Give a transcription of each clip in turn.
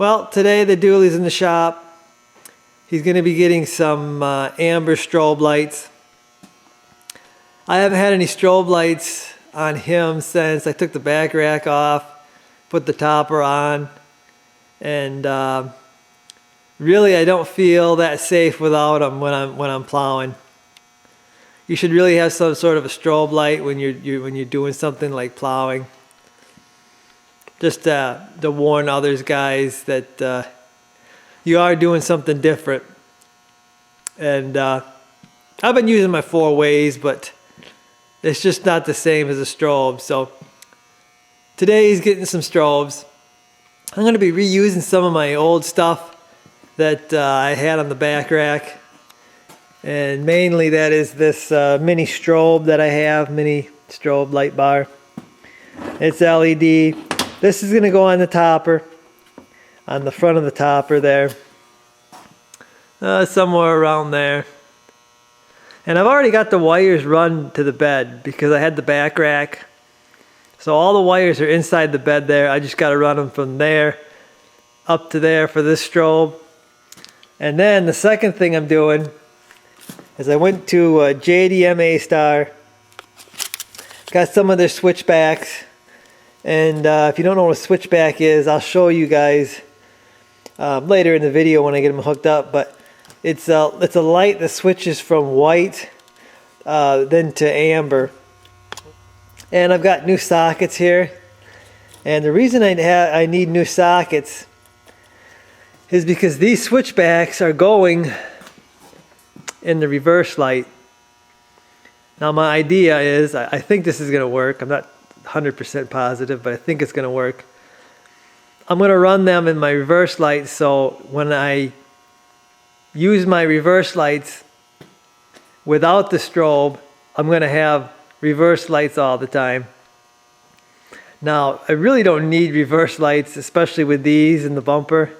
Well, today the Dually's in the shop. He's going to be getting some amber strobe lights. I haven't had any strobe lights on him since I took the back rack off, put the topper on, and really I don't feel that safe without them when I'm plowing. You should really have some sort of a strobe light when you're doing something like plowing. Just to warn others, guys, that you are doing something different. And I've been using my 4-ways, but it's just not the same as a strobe. So today he's getting some strobes. I'm going to be reusing some of my old stuff that I had on the back rack. And mainly that is this mini strobe that I have, mini strobe light bar. It's LED. This is going to go on the topper, on the front of the topper there, somewhere around there. And I've already got the wires run to the bed because I had the back rack. So all the wires are inside the bed there. I just got to run them from there up to there for this strobe. And then the second thing I'm doing is I went to JDM astar, got some of their switchbacks. And if you don't know what a switchback is, I'll show you guys later in the video when I get them hooked up. But it's a light that switches from white then to amber. And I've got new sockets here. And the reason I need new sockets is because these switchbacks are going in the reverse light. Now my idea is, I think this is going to work. I'm not 100% positive, but I think it's going to work. I'm going to run them in my reverse lights, so when I use my reverse lights without the strobe, I'm going to have reverse lights all the time. Now, I really don't need reverse lights, especially with these in the bumper,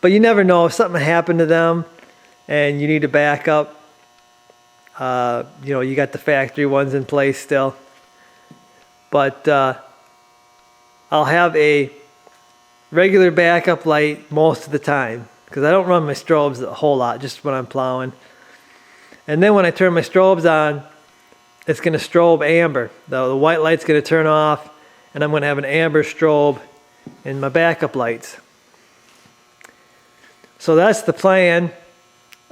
but you never know if something happened to them and you need a backup. You know, you got the factory ones in place still. But I'll have a regular backup light most of the time because I don't run my strobes a whole lot, just when I'm plowing. And then when I turn my strobes on, it's going to strobe amber. The white light's going to turn off, and I'm going to have an amber strobe in my backup lights. So that's the plan.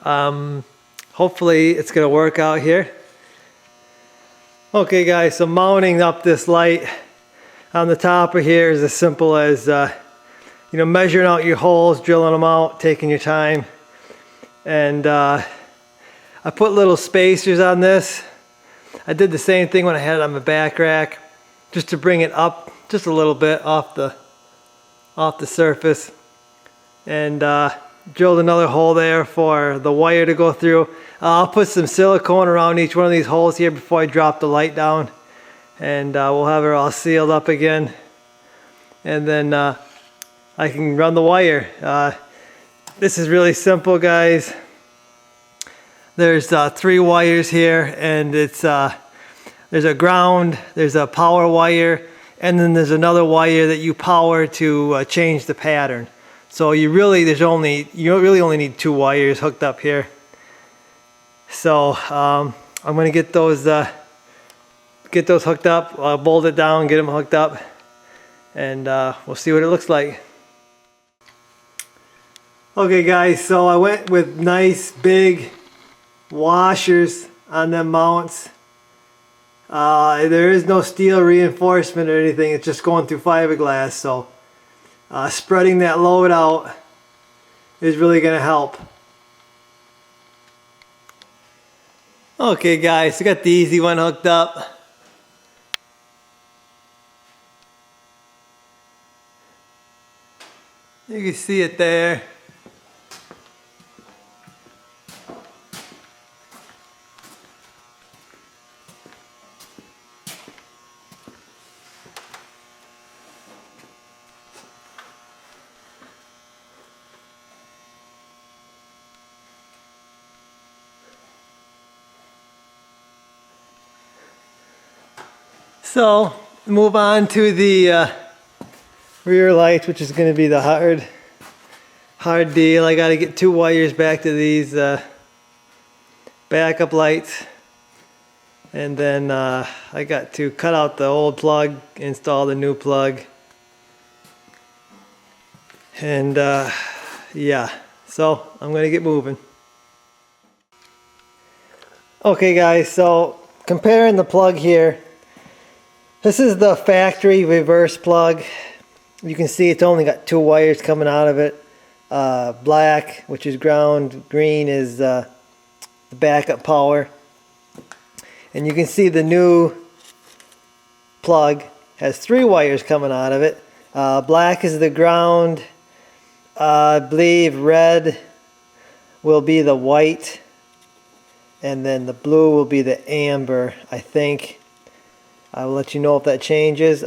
Hopefully it's going to work out here. Okay guys, so mounting up this light on the topper here is as simple as you know, measuring out your holes, drilling them out, taking your time. And I put little spacers on this. I did the same thing when I had it on my back rack, just to bring it up just a little bit off the surface. And drilled another hole there for the wire to go through. I'll put some silicone around each one of these holes here before I drop the light down, and we'll have her all sealed up again, and then I can run the wire. This is really simple, guys. There's 3 wires here, and it's there's a ground, there's a power wire, and then there's another wire that you power to change the pattern. So you really only need 2 wires hooked up here. So I'm going to get those hooked up. I'll bolt it down, get them hooked up, and we'll see what it looks like. Okay guys, so I went with nice big washers on them mounts. There is no steel reinforcement or anything, it's just going through fiberglass, so spreading that load out is really going to help. Okay guys, I got the easy one hooked up. You can see it there. So move on to the rear light, which is going to be the hard hard deal. I got to get 2 wires back to these backup lights, and then I got to cut out the old plug, install the new plug, and yeah, so I'm gonna get moving. Okay guys, so comparing the plug here, this is the factory reverse plug. You can see it's only got 2 wires coming out of it. Black, which is ground, green is the backup power. And you can see the new plug has 3 wires coming out of it. Black is the ground. I believe red will be the white, and then the blue will be the amber, I think. I will let you know if that changes.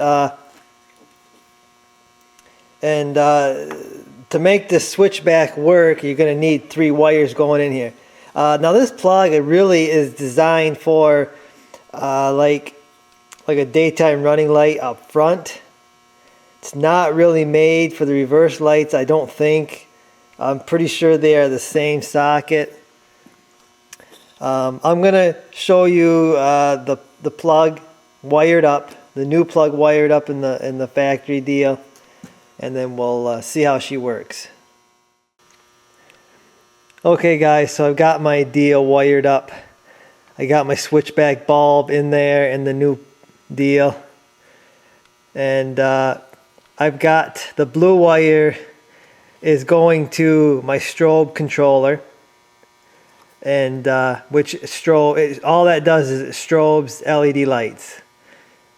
To make this switchback work, you're going to need 3 wires going in here. Now this plug, it really is designed for like a daytime running light up front. It's not really made for the reverse lights, I don't think. I'm pretty sure they are the same socket. I'm going to show you the plug wired up, the new plug wired up in the factory deal, and then we'll see how she works. Okay guys, so I've got my deal wired up. I got my switchback bulb in there in the new deal, and I've got the blue wire is going to my strobe controller, and which strobe, all that does is it strobes LED lights.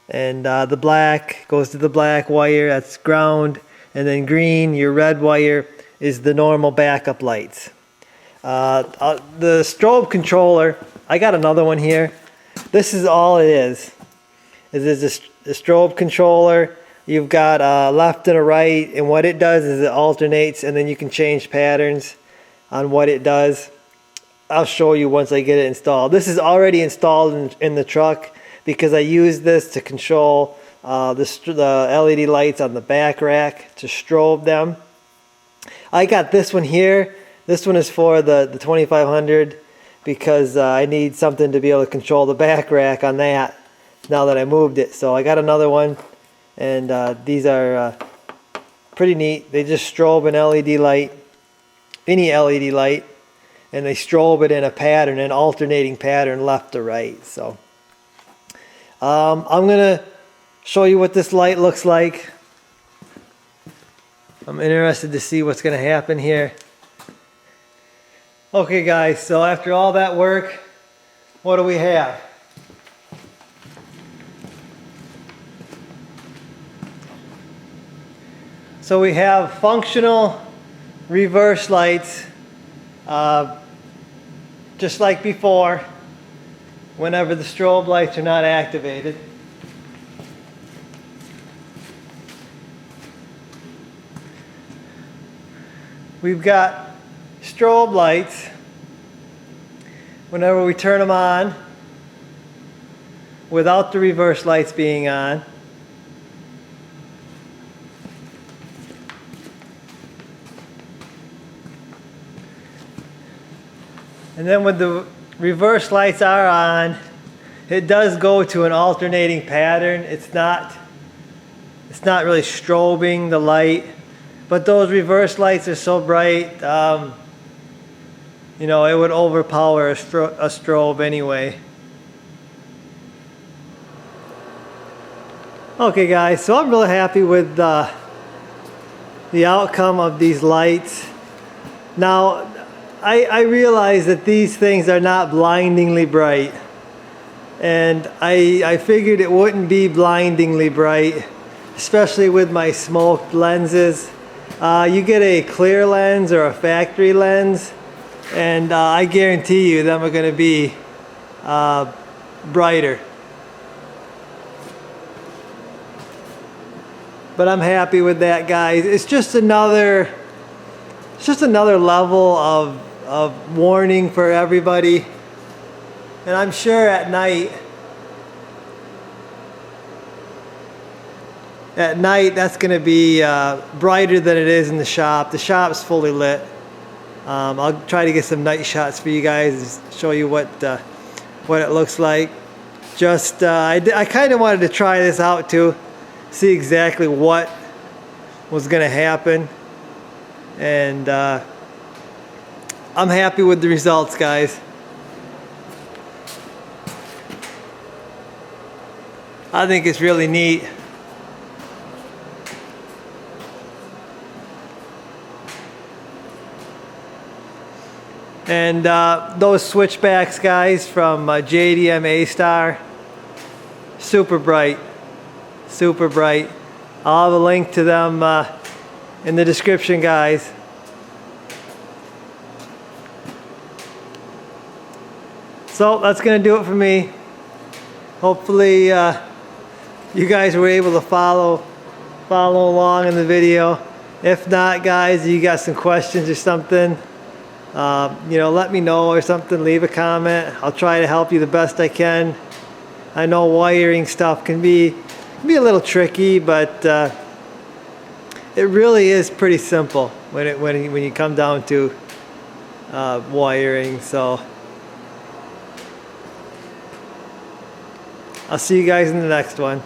And the black goes to the black wire, that's ground, and then green, your red wire, is the normal backup lights. The strobe controller, I got another one here. This is all it is. This is a strobe controller. You've got a left and a right, and what it does is it alternates, and then you can change patterns on what it does. I'll show you once I get it installed. This is already installed in the truck because I use this to control the LED lights on the back rack, to strobe them. I got this one here. This one is for the 2500 because I need something to be able to control the back rack on that now that I moved it. So I got another one, and these are pretty neat. They just strobe an LED light, any LED light, and they strobe it in a pattern, an alternating pattern left to right. So I'm gonna show you what this light looks like. I'm interested to see what's gonna happen here. Okay guys, so after all that work, what do we have? So we have functional reverse lights, just like before, whenever the strobe lights are not activated. We've got strobe lights whenever we turn them on without the reverse lights being on. And then when the reverse lights are on, it does go to an alternating pattern. It's not really strobing the light, but those reverse lights are so bright, you know, it would overpower a strobe anyway. Okay guys, so I'm really happy with the outcome of these lights. Now, I realize that these things are not blindingly bright, and I figured it wouldn't be blindingly bright, especially with my smoked lenses. You get a clear lens or a factory lens, and I guarantee you them are going to be brighter. But I'm happy with that, guys. It's just another level of warning for everybody. And I'm sure at night at night that's going to be brighter than it is in the shop. The shop's fully lit. I'll try to get some night shots for you guys, show you what it looks like. Just I kind of wanted to try this out too, see exactly what was going to happen, and I'm happy with the results, guys. I think it's really neat. And those switchbacks, guys, from JDM Astar, super bright, super bright. I'll have a link to them in the description, guys. So that's gonna do it for me. Hopefully you guys were able to follow along in the video. If not, guys, you got some questions or something, you know, let me know or something. Leave a comment. I'll try to help you the best I can. I know wiring stuff can be a little tricky, but it really is pretty simple when you come down to wiring. So I'll see you guys in the next one.